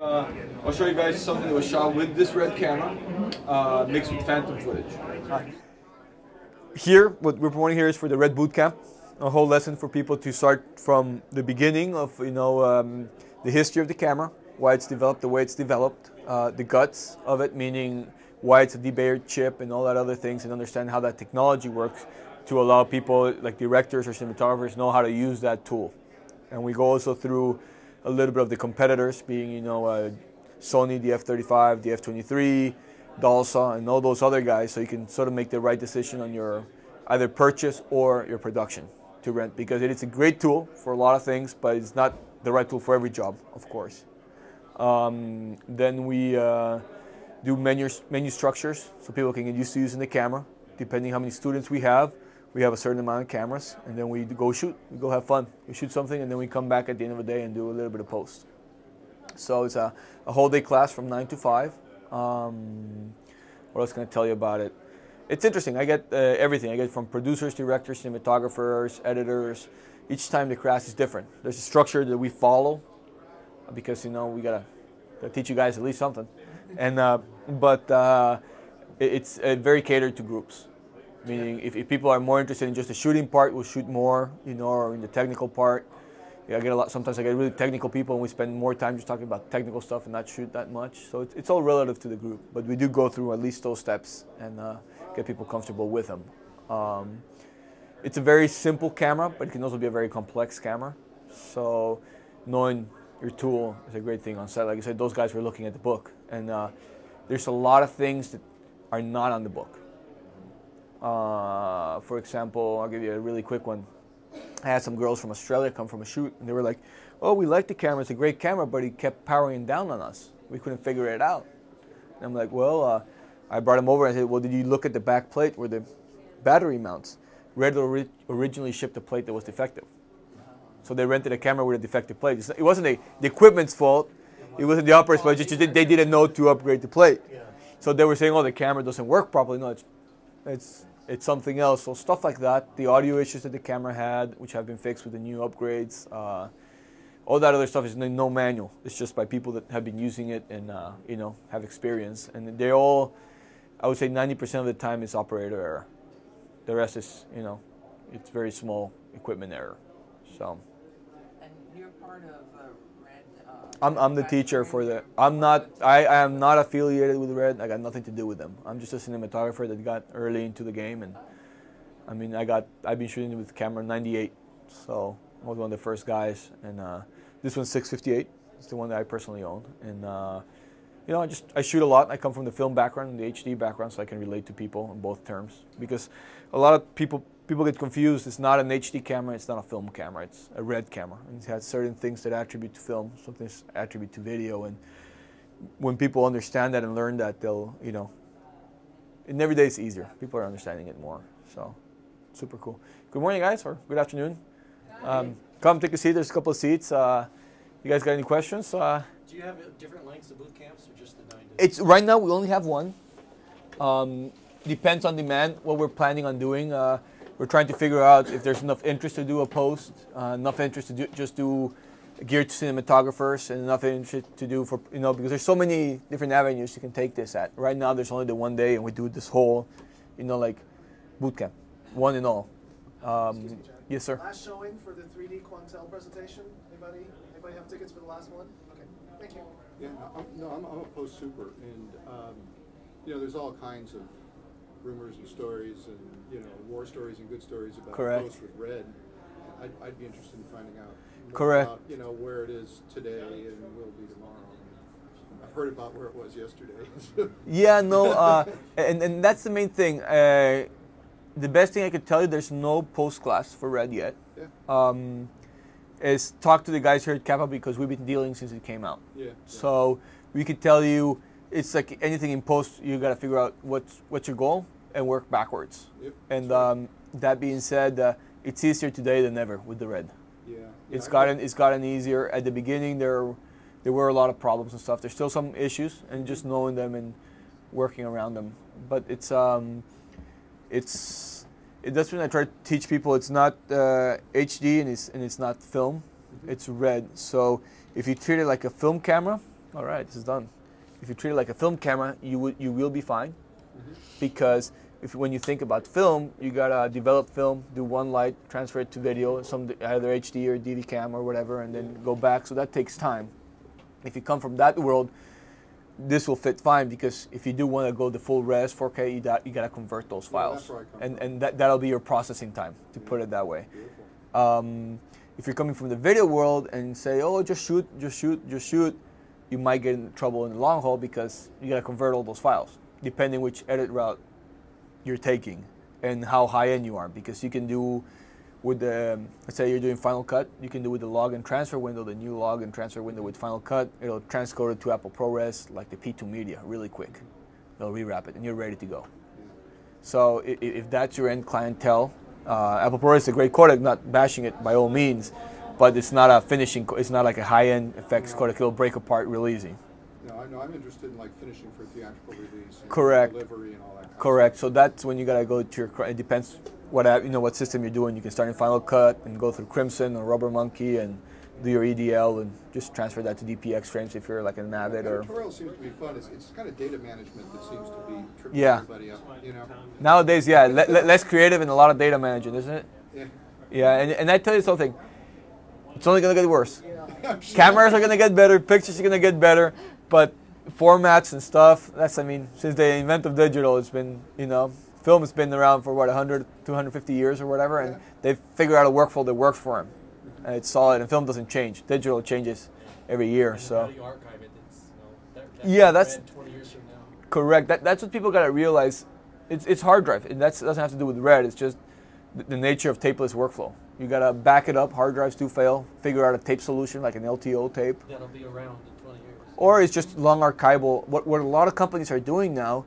I'll show you guys something that was shot with this RED camera, mixed with phantom footage. Here, what we're promoting here is for the RED Bootcamp, a whole lesson for people to start from the beginning of, the history of the camera, why it's developed the way it's developed, the guts of it, meaning why it's a debayered chip and all that other things, and understand how that technology works to allow people like directors or cinematographers know how to use that tool. And we go also through a little bit of the competitors, being Sony, the F35, the F23, Dalsa, and all those other guys, so you can sort of make the right decision on your either purchase or your production to rent, because it is a great tool for a lot of things, but it's not the right tool for every job, of course. Then we do menu structures, so people can get used to using the camera. Depending how many students we have a certain amount of cameras, and then we go shoot, we go have fun. We shoot something, and then we come back at the end of the day and do a little bit of post. So it's a whole day class from 9 to 5. What else can I tell you about it? It's interesting. I get everything. I get from producers, directors, cinematographers, editors. Each time the class is different. There's a structure that we follow because we gotta teach you guys at least something. And it's very catered to groups. Meaning, if people are more interested in just the shooting part, we'll shoot more, or in the technical part. Yeah, sometimes I get really technical people, and we spend more time just talking about technical stuff and not shoot that much. So it's all relative to the group, but we do go through at least those steps and get people comfortable with them. It's a very simple camera, but it can also be a very complex camera. So knowing your tool is a great thing on set. Like I said, those guys were looking at the book, and there's a lot of things that are not on the book. For example, I'll give you a really quick one. I had some girls from Australia come from a shoot, and they were like, "Oh, we like the camera. It's a great camera, but it kept powering down on us. We couldn't figure it out." And I'm like, "Well," I brought them over and I said, "Well, did you look at the back plate where the battery mounts? RED originally shipped a plate that was defective, so they rented a camera with a defective plate. It wasn't the equipment's fault. It wasn't the operator's fault. Just they didn't know to upgrade the plate. So they were saying, "Oh, the camera doesn't work properly." No, it's something else. So stuff like that, the audio issues that the camera had, which have been fixed with the new upgrades, all that other stuff is no manual. It's just by people that have been using it and have experience. And they all, I would say 90% of the time is operator error. The rest is, it's very small equipment error. So. And you're part of RED. I'm the teacher for the. I am not affiliated with RED. I got nothing to do with them. I'm just a cinematographer that got early into the game, and I mean I've been shooting with camera 98, so I was one of the first guys. And this one's 658. It's the one that I personally own, and I shoot a lot. I come from the film background and the HD background, so I can relate to people in both terms. Because a lot of people get confused. It's not an HD camera. It's not a film camera. It's a RED camera. And it has certain things that attribute to film, some things attribute to video. And when people understand that and learn that, they'll, in every day it's easier. People are understanding it more. So, super cool. Good morning, guys, or good afternoon. Come take a seat. There's a couple of seats. You guys got any questions? Do you have different lengths of boot camps or just the 9 to? It's right now we only have one. Depends on demand. What we're planning on doing. We're trying to figure out if there's enough interest to do a post, enough interest to just do geared to cinematographers, and enough interest to do for because there's so many different avenues you can take this at. Right now there's only the one day, and we do this whole, like boot camp, one and all. Excuse me, John. Yes, sir. Last showing for the 3D Quantel presentation. Anybody have tickets for the last one? Okay, thank you. Yeah, I'm a post super, and there's all kinds of rumors and stories, and war stories and good stories about post with RED. I'd be interested in finding out more about where it is today and will be tomorrow. I've heard about where it was yesterday. Yeah, no, and that's the main thing. The best thing I could tell you, there's no post class for RED yet. Yeah. Is talk to the guys here at Kappa, because we've been dealing since it came out. Yeah. So we could tell you, it's like anything in post, you got to figure out what's your goal and work backwards. Yep. And that being said, it's easier today than ever with the RED. Yeah. It's gotten easier. At the beginning, there were a lot of problems and stuff. There's still some issues, and just knowing them and working around them. But that's when I try to teach people. It's not HD and it's not film. It's RED. So if you treat it like a film camera, all right, this is done. If you treat it like a film camera, you will be fine, because when you think about film, you gotta develop film, do one light, transfer it to video, either HD or DV cam or whatever, and then go back. So that takes time. If you come from that world, this will fit fine, because if you do want to go the full res 4K, you gotta convert those files, and that'll be your processing time, to put it that way. If you're coming from the video world and say, oh, just shoot, you might get in trouble in the long haul, because you gotta convert all those files, depending which edit route you're taking and how high end you are, because you can do with the, let's say you're doing Final Cut, you can do with the log and transfer window, the new log and transfer window with Final Cut, it'll transcode it to Apple ProRes like the P2 Media really quick. It'll rewrap it and you're ready to go. So if that's your end clientele, Apple ProRes is a great codec, not bashing it by all means, but it's not a finishing, it's not like a high-end effects codec, it'll break apart real easy. No, I'm interested in like finishing for theatrical release, and correct, delivery and all that kind correct. of So that's when you gotta go to your. It depends what system you're doing. You can start in Final Cut and go through Crimson or Rubber Monkey and do your EDL and just transfer that to DPX frames if you're like an Avid or. Tutorial seems to be fun. It's kind of data management that seems to be tripping Yeah. everybody up. You know. Nowadays, yeah, less creative and a lot of data management, isn't it? Yeah. Yeah, and I tell you something. It's only gonna get worse. Cameras are gonna get better, pictures are gonna get better, but formats and stuff, I mean, since the invent of digital, it's been, film has been around for what, 100, 250 years or whatever, and they've figured out a workflow that works for them. And it's solid, and film doesn't change. Digital changes every year, so. How do you archive it? Yeah, that's 20 years from now. correct. That's what people gotta realize. It's hard drive, and that doesn't have to do with RED, it's just the nature of tapeless workflow. You gotta back it up, hard drives do fail, figure out a tape solution like an LTO tape. That'll be around in 20 years. Or it's just long archival. What a lot of companies are doing now,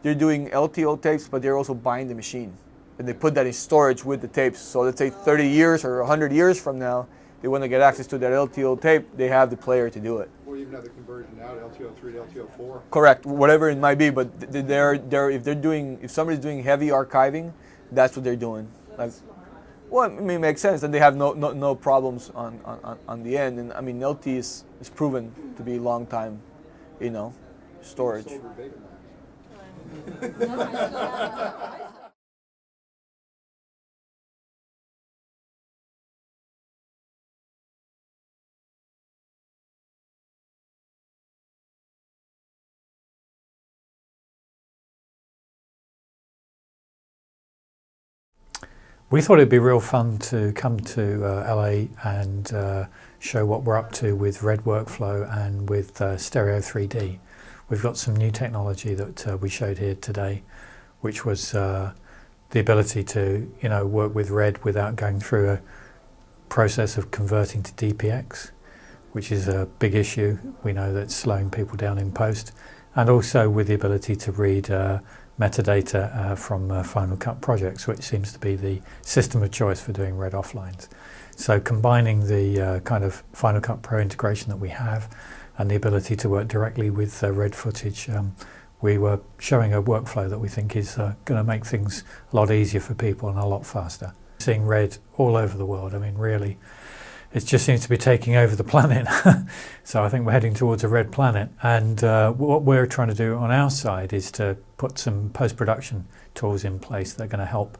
they're doing LTO tapes, but they're also buying the machine. And they put that in storage with the tapes. So let's say 30 years or 100 years from now, they want to get access to that LTO tape, they have the player to do it. Or even have the conversion out, LTO3 to LTO4. Correct, whatever it might be, but if somebody's doing heavy archiving, that's what they're doing. Like, well, I mean, it makes sense, and they have no problems on the end. And I mean, LT is proven to be long time, storage. We thought it'd be real fun to come to LA and show what we're up to with RED workflow and with Stereo 3D. We've got some new technology that we showed here today, which was the ability to work with RED without going through a process of converting to DPX, which is a big issue. We know that's slowing people down in post, and also with the ability to read metadata from Final Cut projects, which seems to be the system of choice for doing RED offlines. So combining the kind of Final Cut Pro integration that we have and the ability to work directly with RED footage, we were showing a workflow that we think is going to make things a lot easier for people and a lot faster. Seeing RED all over the world, I mean really, it just seems to be taking over the planet. So I think we're heading towards a RED planet, and what we're trying to do on our side is to put some post-production tools in place that are going to help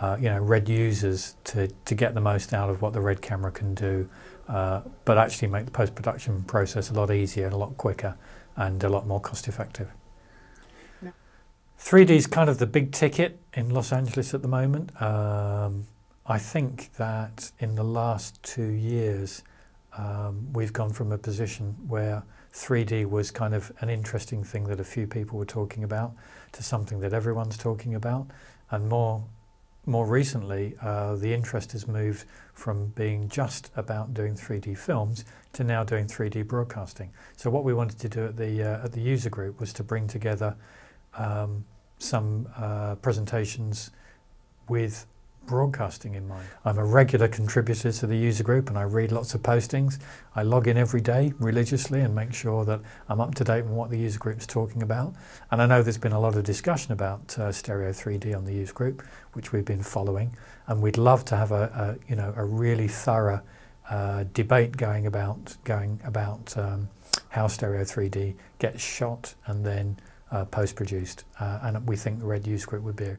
RED users to get the most out of what the RED camera can do, but actually make the post-production process a lot easier and a lot quicker and a lot more cost-effective. 3D is kind of the big ticket in Los Angeles at the moment. I think that in the last 2 years we've gone from a position where 3D was kind of an interesting thing that a few people were talking about to something that everyone's talking about, and more recently the interest has moved from being just about doing 3D films to now doing 3D broadcasting. So what we wanted to do at the user group was to bring together some presentations with broadcasting in mind. I'm a regular contributor to the user group and I read lots of postings. I log in every day religiously and make sure that I'm up to date on what the user group's talking about. And I know there's been a lot of discussion about Stereo 3D on the user group, which we've been following, and we'd love to have a really thorough debate going about how Stereo 3D gets shot and then post-produced, and we think the RED use group would be